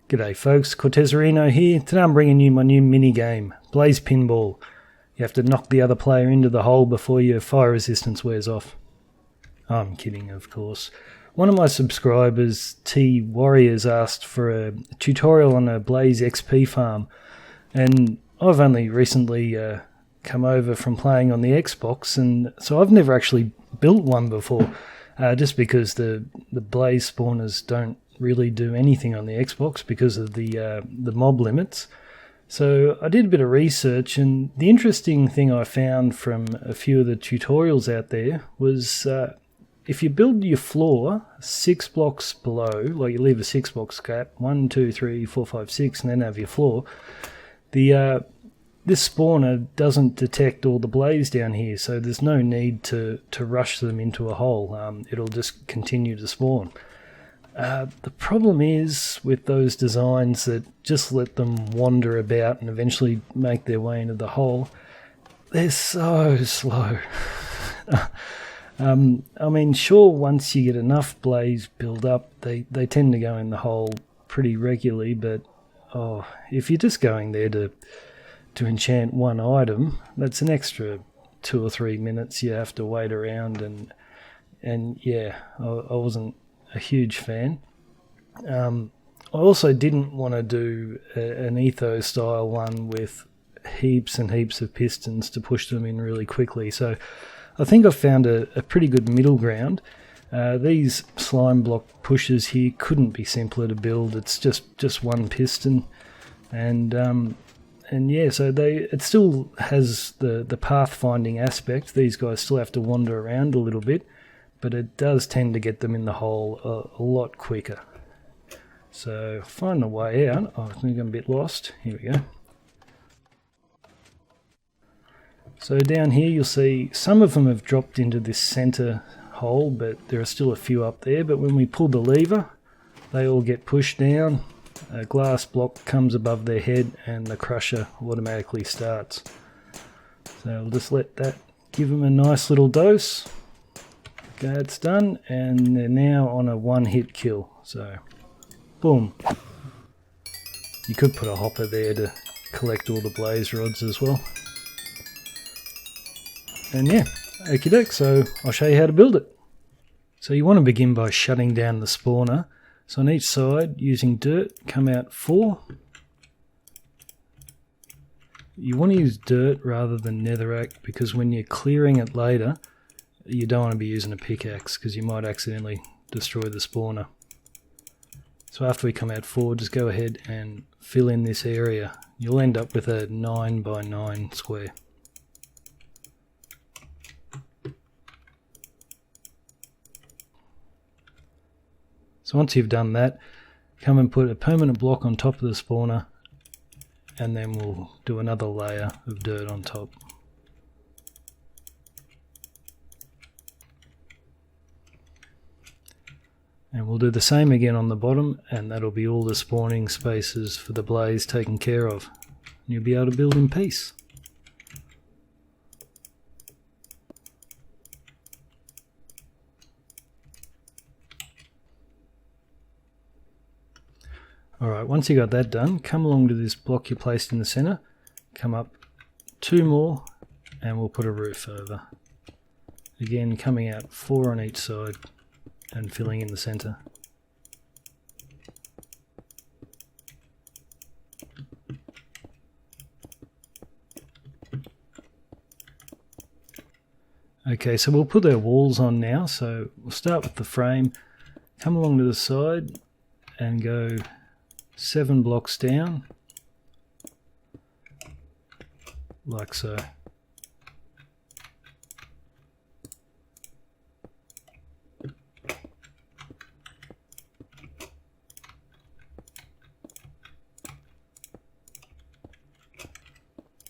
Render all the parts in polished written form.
G'day folks, Cortezarino here. Today I'm bringing you my new mini game, Blaze Pinball. You have to knock the other player into the hole before your fire resistance wears off. I'm kidding, of course. One of my subscribers, T Warriors, asked for a tutorial on a Blaze XP farm, and I've only recently come over from playing on the Xbox, and so I've never actually built one before, just because the Blaze spawners don't really do anything on the Xbox because of the mob limits. So I did a bit of research, and the interesting thing I found from a few of the tutorials out there was if you build your floor 6 blocks below, like you leave a 6 box gap, 1, 2, 3, 4, 5, 6, and then have your floor, this spawner doesn't detect all the blaze down here, so there's no need to rush them into a hole. It'll just continue to spawn. The problem is with those designs that just let them wander about and eventually make their way into the hole, they're so slow. I mean, sure, once you get enough blaze build up, they tend to go in the hole pretty regularly, but if you're just going there to enchant one item, that's an extra 2 or 3 minutes you have to wait around, and yeah, I wasn't a huge fan. I also didn't want to do an Ethos style one with heaps and heaps of pistons to push them in really quickly, so I think I've found a pretty good middle ground. These slime block pushers here couldn't be simpler to build. It's just one piston, and yeah, so it still has the pathfinding aspect. These guys still have to wander around a little bit, but it does tend to get them in the hole a lot quicker. So find a way out. I think I'm a bit lost. Here we go. So down here you'll see some of them have dropped into this center hole, but there are still a few up there. But when we pull the lever, they all get pushed down. A glass block comes above their head and the crusher automatically starts. So I'll just let that give them a nice little dose. Okay, it's done, and they're now on a one-hit kill. So, boom. You could put a hopper there to collect all the blaze rods as well. And yeah, okie doke, so I'll show you how to build it. So you want to begin by shutting down the spawner. So on each side, using dirt, come out 4. You want to use dirt rather than netherrack, because when you're clearing it later, you don't want to be using a pickaxe because you might accidentally destroy the spawner. So after we come out 4, just go ahead and fill in this area. You'll end up with a 9 by 9 square. So once you've done that, come and put a permanent block on top of the spawner, and then we'll do another layer of dirt on top. And we'll do the same again on the bottom, and that'll be all the spawning spaces for the blaze taken care of. And you'll be able to build in peace. Alright, once you got that done, come along to this block you placed in the center, come up 2 more, and we'll put a roof over. Again, coming out 4 on each side and filling in the center. Okay, so we'll put our walls on now, so we'll start with the frame, come along to the side and go 7 blocks down, like so.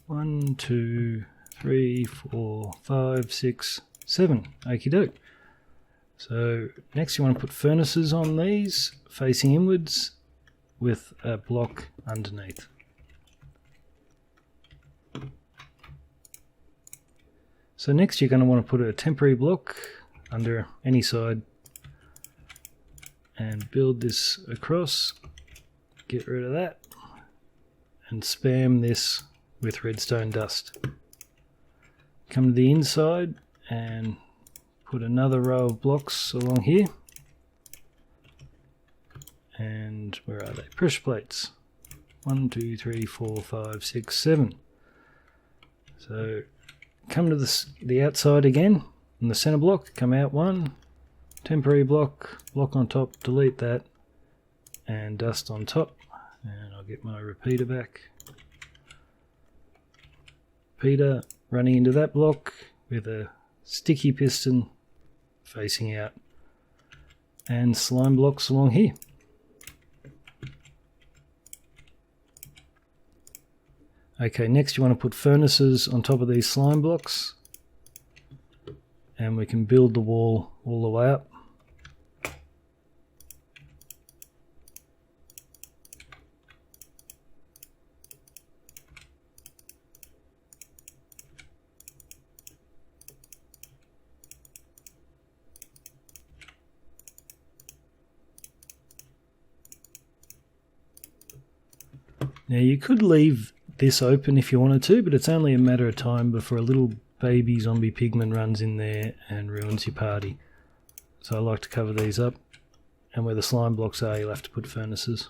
One, 2, 3, 4, 5, 6, 7. Okie doke. So next you want to put furnaces on these, facing inwards, with a block underneath. So next you're going to want to put a temporary block under any side and build this across get rid of that and spam this with redstone dust. Come to the inside and put another row of blocks along here. And where are they? Pressure plates. 1, 2, 3, 4, 5, 6, 7. So come to the outside again, in the center block, come out one, temporary block, block on top, delete that, and dust on top. And I'll get my repeater back. Repeater running into that block with a sticky piston facing out, and slime blocks along here. Okay, next you want to put furnaces on top of these slime blocks, and we can build the wall all the way up. Now you could leave this open if you wanted to, but it's only a matter of time before a little baby zombie pigman runs in there and ruins your party. So I like to cover these up, and where the slime blocks are you'll have to put furnaces.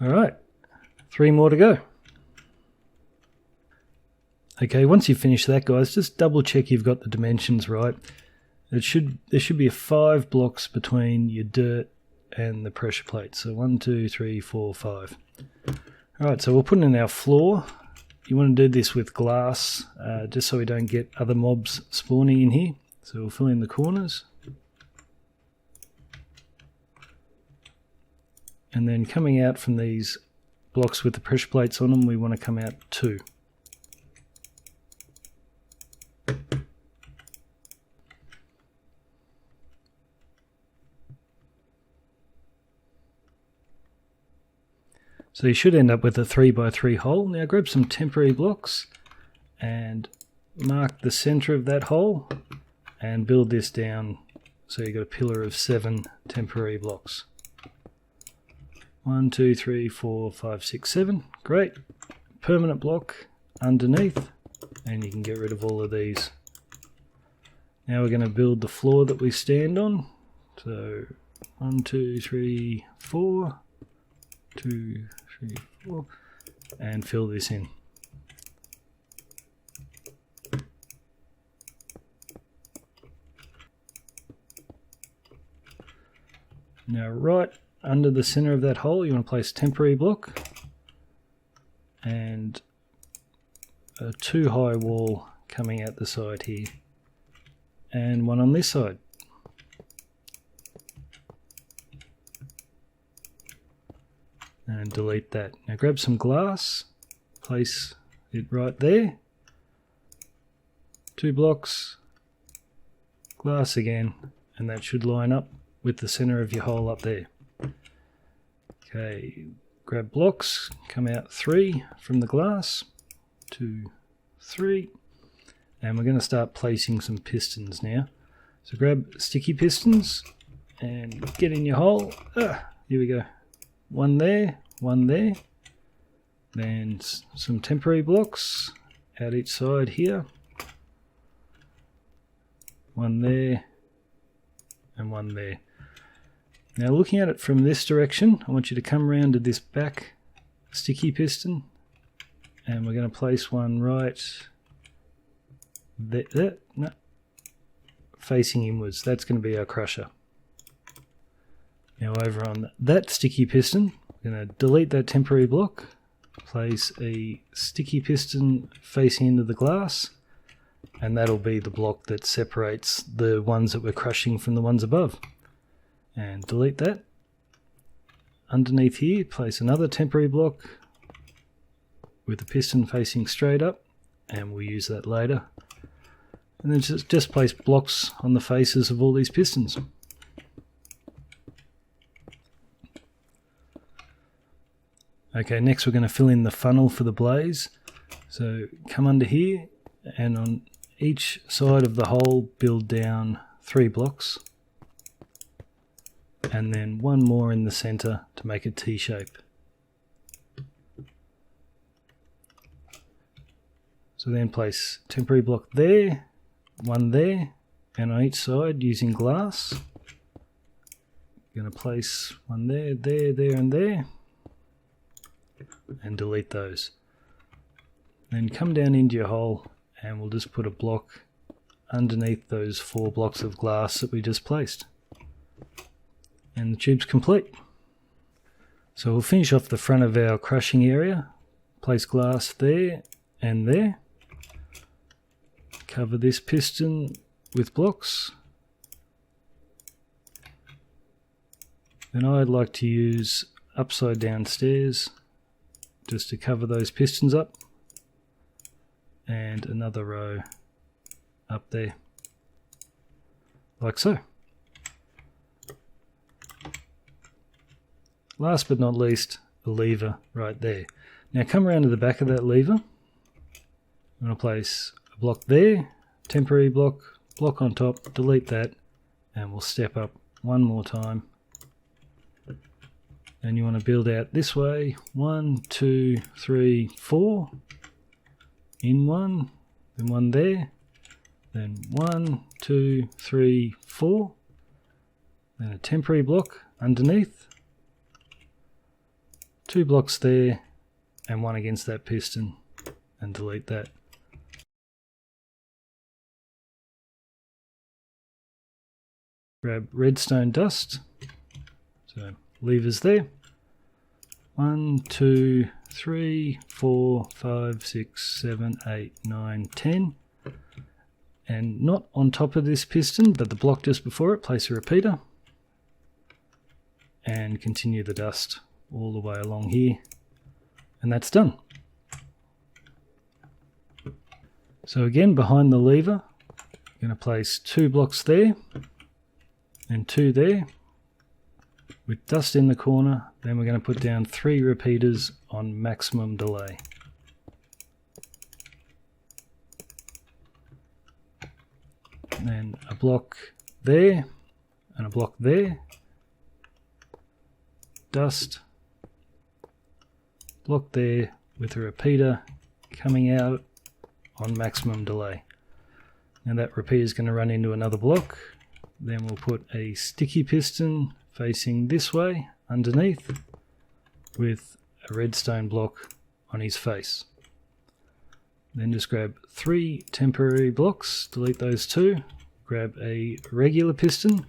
Alright, 3 more to go. Okay, once you've finished that, guys, just double check you've got the dimensions right. There should be 5 blocks between your dirt and the pressure plate. So 1, 2, 3, 4, 5. Alright, so we'll put in our floor. You want to do this with glass, just so we don't get other mobs spawning in here. So we'll fill in the corners. And then coming out from these blocks with the pressure plates on them, we want to come out 2. So you should end up with a 3x3 hole. Now grab some temporary blocks and mark the center of that hole and build this down so you've got a pillar of 7 temporary blocks. 1, 2, 3, 4, 5, 6, 7. Great. Permanent block underneath, and you can get rid of all of these. Now we're going to build the floor that we stand on. So 1, 2, 3, 4, 2, 3, 4, and fill this in. Now right under the center of that hole you want to place temporary block and a 2 high wall coming out the side here, and one on this side. And delete that. Now grab some glass, place it right there. 2 blocks, glass again, and that should line up with the center of your hole up there. Okay, grab blocks, come out 3 from the glass, 2, 3, and we're going to start placing some pistons now. So grab sticky pistons and get in your hole. Here we go. One there, then some temporary blocks out each side here, one there and one there. Now looking at it from this direction, I want you to come around to this back sticky piston, and we're going to place one right there, no, facing inwards. That's going to be our crusher. Now over on that sticky piston, we're going to delete that temporary block, place a sticky piston facing into the glass, and that'll be the block that separates the ones that we're crushing from the ones above. And delete that. Underneath here, place another temporary block with the piston facing straight up, and we'll use that later. And then just place blocks on the faces of all these pistons. Okay, next we're going to fill in the funnel for the blaze. So come under here, and on each side of the hole build down 3 blocks, and then one more in the center to make a T-shape. So then place temporary block there, one there, and on each side using glass, you're going to place one there, there, there and there, and delete those. Then come down into your hole and we'll just put a block underneath those 4 blocks of glass that we just placed. And the tube's complete. So we'll finish off the front of our crushing area, place glass there and there, cover this piston with blocks. Then I'd like to use upside down stairs just to cover those pistons up, and another row up there, like so. Last but not least, a lever right there. Now come around to the back of that lever. I'm going to place a block there, temporary block, block on top, delete that, and we'll step up one more time. And you want to build out this way, 1, 2, 3, 4, in one, then one there, then 1, 2, 3, 4, then a temporary block underneath, 2 blocks there, and one against that piston, and delete that. Grab redstone dust, so levers there, 1, 2, 3, 4, 5, 6, 7, 8, 9, 10, and not on top of this piston but the block just before it, place a repeater and continue the dust all the way along here, and that's done. So again, behind the lever, I'm going to place 2 blocks there and 2 there with dust in the corner. Then we're going to put down 3 repeaters on maximum delay. And then a block there and a block there, dust, block there with a repeater coming out on maximum delay. Now that repeater is going to run into another block. Then we'll put a sticky piston facing this way underneath with a redstone block on his face. Then just grab 3 temporary blocks, delete those 2, grab a regular piston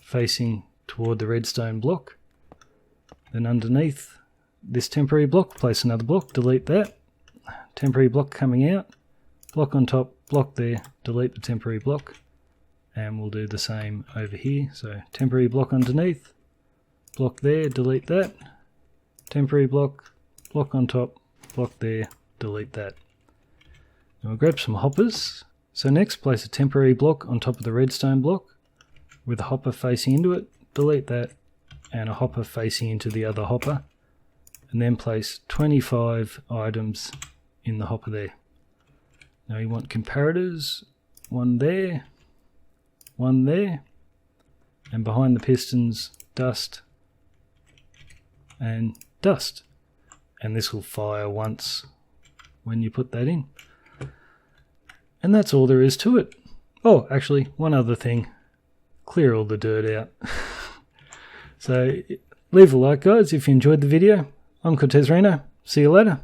facing toward the redstone block, then underneath this temporary block place another block, delete that, temporary block coming out, block on top, block there, delete the temporary block, and we'll do the same over here. So temporary block underneath, block there, delete that, temporary block, block on top, block there, delete that. Now we'll grab some hoppers. So next place a temporary block on top of the redstone block with a hopper facing into it, delete that, and a hopper facing into the other hopper, and then place 25 items in the hopper there. Now you want comparators, one there, and behind the pistons, dust and dust. And this will fire once when you put that in. And that's all there is to it. Oh, actually, one other thing. Clear all the dirt out. So leave a like, guys, if you enjoyed the video. I'm Cortez Reno. See you later.